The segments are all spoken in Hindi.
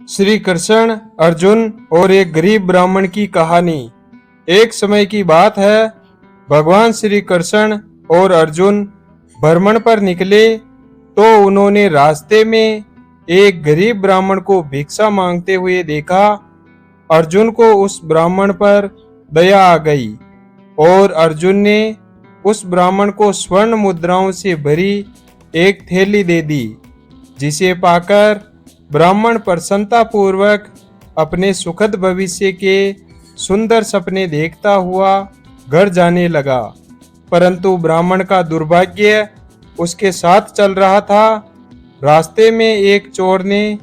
श्री कृष्ण, अर्जुन और एक गरीब ब्राह्मण की कहानी। एक समय की बात है, भगवान श्री कृष्ण और अर्जुन भ्रमण पर निकले तो उन्होंने रास्ते में एक गरीब ब्राह्मण को भिक्षा मांगते हुए देखा। अर्जुन को उस ब्राह्मण पर दया आ गई और अर्जुन ने उस ब्राह्मण को स्वर्ण मुद्राओं से भरी एक थैली दे दी, जिसे पाकर ब्राह्मण प्रसन्नता पूर्वक अपने सुखद भविष्य के सुंदर सपने देखता हुआ घर जाने लगा। परंतु ब्राह्मण का दुर्भाग्य उसके साथ चल रहा था। रास्ते में एक चोर ने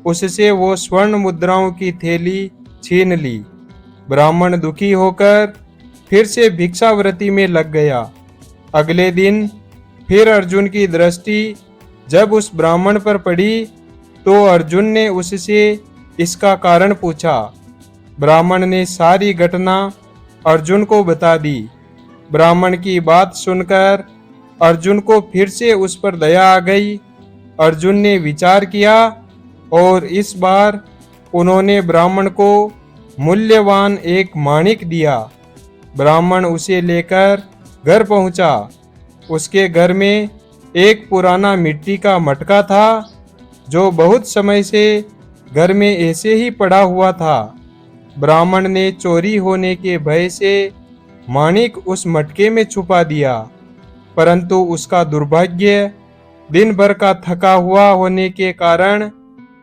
उससे वो स्वर्ण मुद्राओं की थैली छीन ली। ब्राह्मण दुखी होकर फिर से भिक्षावृत्ति में लग गया। अगले दिन फिर अर्जुन की दृष्टि जब उस ब्राह्मण पर पड़ी तो अर्जुन ने उससे इसका कारण पूछा। ब्राह्मण ने सारी घटना अर्जुन को बता दी। ब्राह्मण की बात सुनकर अर्जुन को फिर से उस पर दया आ गई। अर्जुन ने विचार किया और इस बार उन्होंने ब्राह्मण को मूल्यवान एक माणिक दिया। ब्राह्मण उसे लेकर घर पहुंचा। उसके घर में एक पुराना मिट्टी का मटका था जो बहुत समय से घर में ऐसे ही पड़ा हुआ था। ब्राह्मण ने चोरी होने के भय से माणिक उस मटके में छुपा दिया, परंतु उसका दुर्भाग्य दिन भर का थका हुआ होने के कारण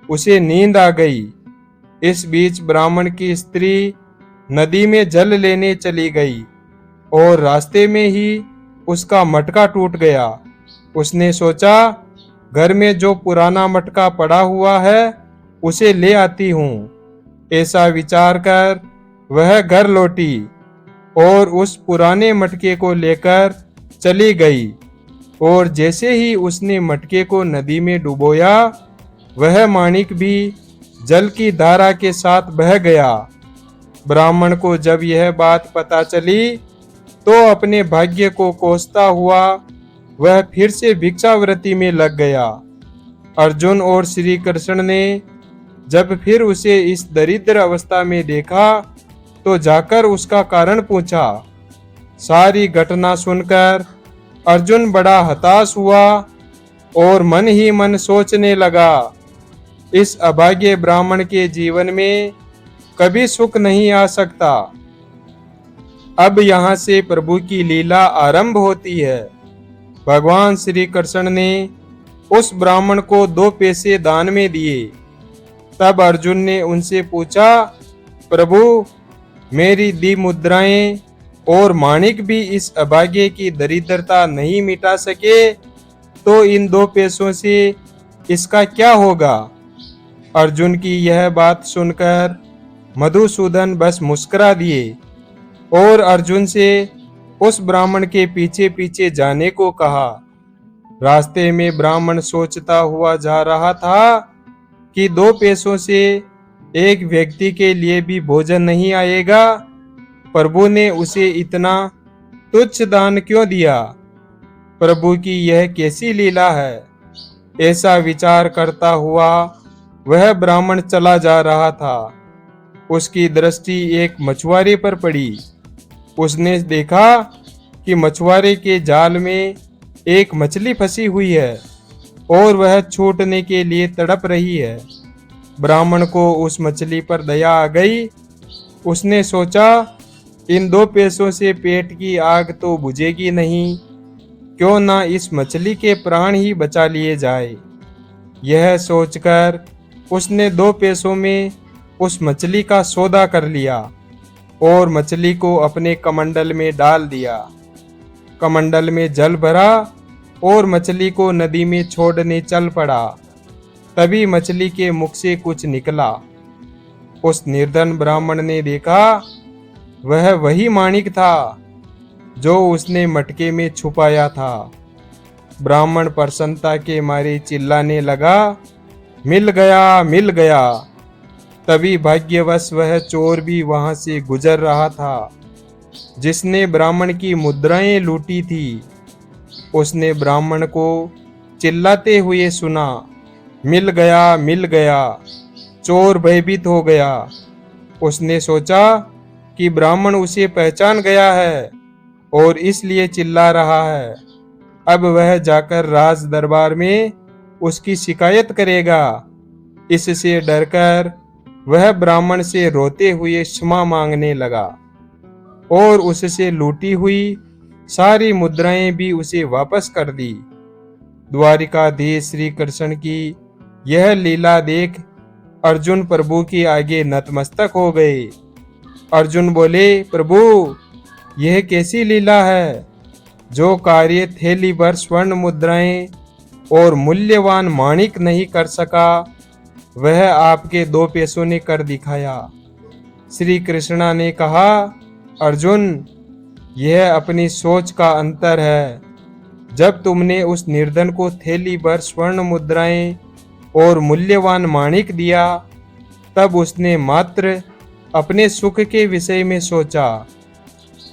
उसे नींद आ गई। इस बीच ब्राह्मण की स्त्री नदी में जल लेने चली गई और रास्ते में ही उसका मटका टूट गया। उसने सोचा, घर में जो पुराना मटका पड़ा हुआ है उसे ले आती हूँ। ऐसा विचार कर वह घर लौटी और उस पुराने मटके को लेकर चली गई। और जैसे ही उसने मटके को नदी में डुबोया, वह माणिक भी जल की धारा के साथ बह गया। ब्राह्मण को जब यह बात पता चली तो अपने भाग्य को कोसता हुआ वह फिर से भिक्षावृत्ति में लग गया। अर्जुन और श्री कृष्ण ने जब फिर उसे इस दरिद्र अवस्था में देखा तो जाकर उसका कारण पूछा। सारी घटना सुनकर अर्जुन बड़ा हताश हुआ और मन ही मन सोचने लगा, इस अभागे ब्राह्मण के जीवन में कभी सुख नहीं आ सकता। अब यहाँ से प्रभु की लीला आरंभ होती है। भगवान श्री कृष्ण ने उस ब्राह्मण को 2 पैसे दान में दिए। तब अर्जुन ने उनसे पूछा, प्रभु, मेरी दी मुद्राएं और माणिक भी इस अभागे की दरिद्रता नहीं मिटा सके, तो इन 2 पैसों से इसका क्या होगा? अर्जुन की यह बात सुनकर मधुसूदन बस मुस्कुरा दिए और अर्जुन से उस ब्राह्मण के पीछे पीछे जाने को कहा। रास्ते में ब्राह्मण सोचता हुआ जा रहा था कि 2 पैसों से एक व्यक्ति के लिए भी भोजन नहीं आएगा। प्रभु ने उसे इतना तुच्छ दान क्यों दिया? प्रभु की यह कैसी लीला है? ऐसा विचार करता हुआ वह ब्राह्मण चला जा रहा था। उसकी दृष्टि एक मछुआरे पर पड़ी। उसने देखा कि मछुआरे के जाल में एक मछली फंसी हुई है और वह छूटने के लिए तड़प रही है। ब्राह्मण को उस मछली पर दया आ गई। उसने सोचा, इन 2 पैसों से पेट की आग तो बुझेगी नहीं, क्यों ना इस मछली के प्राण ही बचा लिए जाए। यह सोचकर उसने 2 पैसों में उस मछली का सौदा कर लिया और मछली को अपने कमंडल में डाल दिया। कमंडल में जल भरा और मछली को नदी में छोड़ने चल पड़ा। तभी मछली के मुख से कुछ निकला। उस निर्धन ब्राह्मण ने देखा, वह वही माणिक था जो उसने मटके में छुपाया था। ब्राह्मण प्रसन्नता के मारे चिल्लाने लगा, मिल गया, मिल गया। तभी भाग्यवश वह चोर भी वहां से गुजर रहा था जिसने ब्राह्मण की मुद्राएं लूटी थी। उसने ब्राह्मण को चिल्लाते हुए सुना, मिल गया, मिल गया। चोर भयभीत हो गया। उसने सोचा कि ब्राह्मण उसे पहचान गया है और इसलिए चिल्ला रहा है। अब वह जाकर राज दरबार में उसकी शिकायत करेगा। इससे डरकर वह ब्राह्मण से रोते हुए क्षमा मांगने लगा और उससे लूटी हुई सारी मुद्राएं भी उसे वापस कर दी। द्वारिकाधीश श्री कृष्ण की यह लीला देख अर्जुन प्रभु के आगे नतमस्तक हो गए। अर्जुन बोले, प्रभु यह कैसी लीला है? जो कार्य थैली भर स्वर्ण मुद्राएं और मूल्यवान माणिक नहीं कर सका, वह आपके 2 पैसों ने कर दिखाया। श्री कृष्णा ने कहा, अर्जुन यह अपनी सोच का अंतर है। जब तुमने उस निर्धन को थैली भर स्वर्ण मुद्राएं और मूल्यवान माणिक दिया, तब उसने मात्र अपने सुख के विषय में सोचा,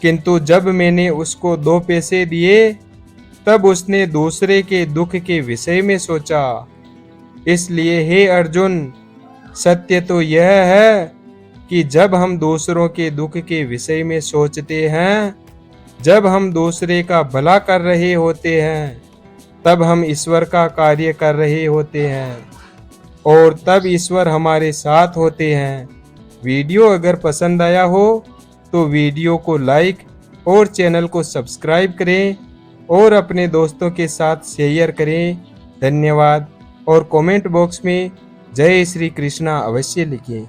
किंतु जब मैंने उसको 2 पैसे दिए, तब उसने दूसरे के दुख के विषय में सोचा। इसलिए हे अर्जुन, सत्य तो यह है कि जब हम दूसरों के दुख के विषय में सोचते हैं, जब हम दूसरे का भला कर रहे होते हैं, तब हम ईश्वर का कार्य कर रहे होते हैं और तब ईश्वर हमारे साथ होते हैं। वीडियो अगर पसंद आया हो तो वीडियो को लाइक और चैनल को सब्सक्राइब करें और अपने दोस्तों के साथ शेयर करें। धन्यवाद। और कमेंट बॉक्स में जय श्री कृष्णा अवश्य लिखें।